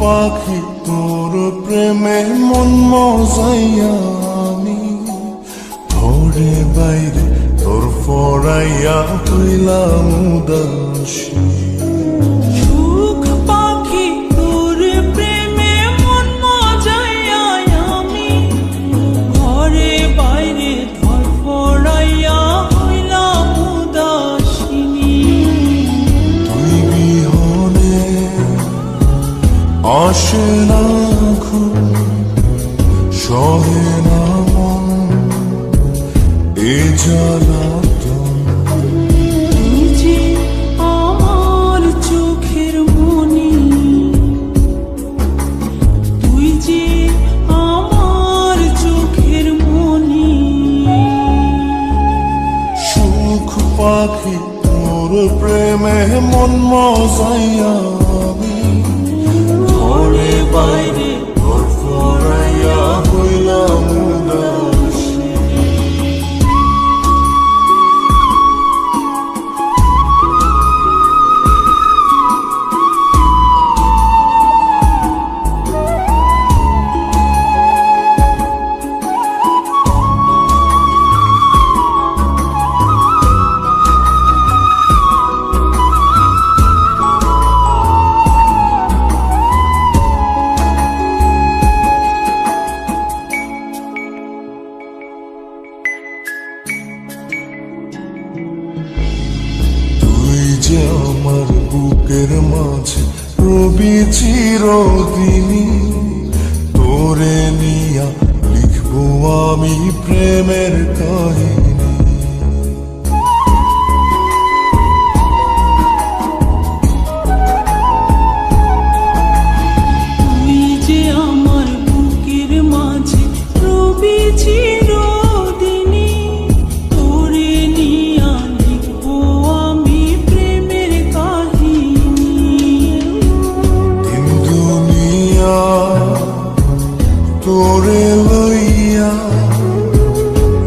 পাখি তোর প্রেমে মন মজাইয়া আমি ঘরে বাইরে তোর ফরাইয়া হইলাম উদাসী। সুখ পাখি তোর প্রেমে মন মজাইয়া আমি ঘরে বাইরে ধরফরাইয়া হইলাম উদাসিনী। তুই বিহনে আসে না ঘুম, সহে না মন এ জ্বালাতন। তুই যে আমার চোখের মনি, তুই যে আমার চোখের মনি। সুখ পাখি তোর প্রেমে মন মজাইয়া আমি ঘরে বাইরে তোর ফরাইয়া হইলাম উদাসী। যে আমার বুকের মাঝে রবি চিরদিনই, তোরে নিয়া লিখবো আমি প্রেমের কাহিনী। তুই যে আমার বুকের মাঝে রবি চিরদিনই, তোরে নিয়া লিখবো আমি প্রেমের কাহিনী। দিন দুনিয়া তোরে লইয়া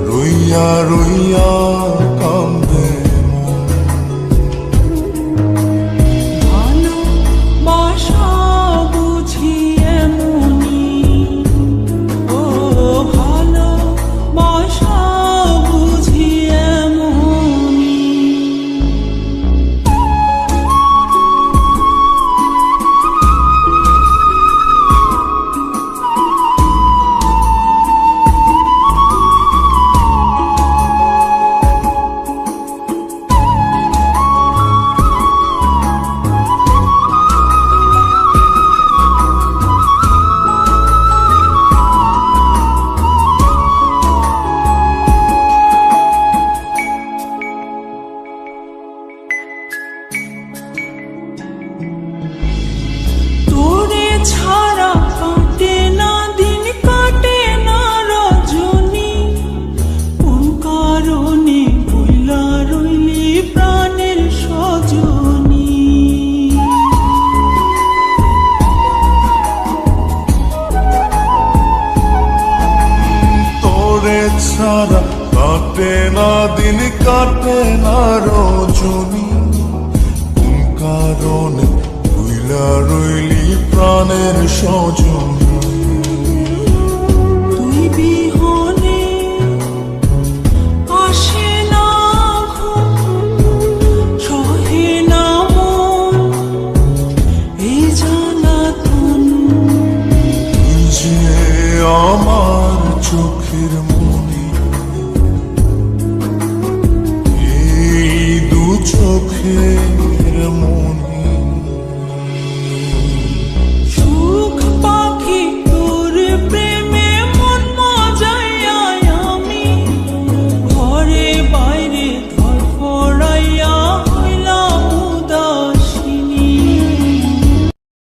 রইয়া রইয়া কান্দে মন। ভালোবাসা বুঝি এমনি, ও ভালোবাসা বুঝি এমনি। তোরে ছাড়া কাটে না দিন, কাটে না রজনী। কোন কারণে বইলা রইলি প্রাণের সজনী। তোরে ছাড়া কাটে না দিন, কাটে না রজনী। কোন কারণে ভুইলা রইলি প্রাণের সজনী। তুই বিহনে আসে না ঘুম, সহে না মন এই জ্বালাতন। তুই যে আমার চোখের মনি, এই দু চোখে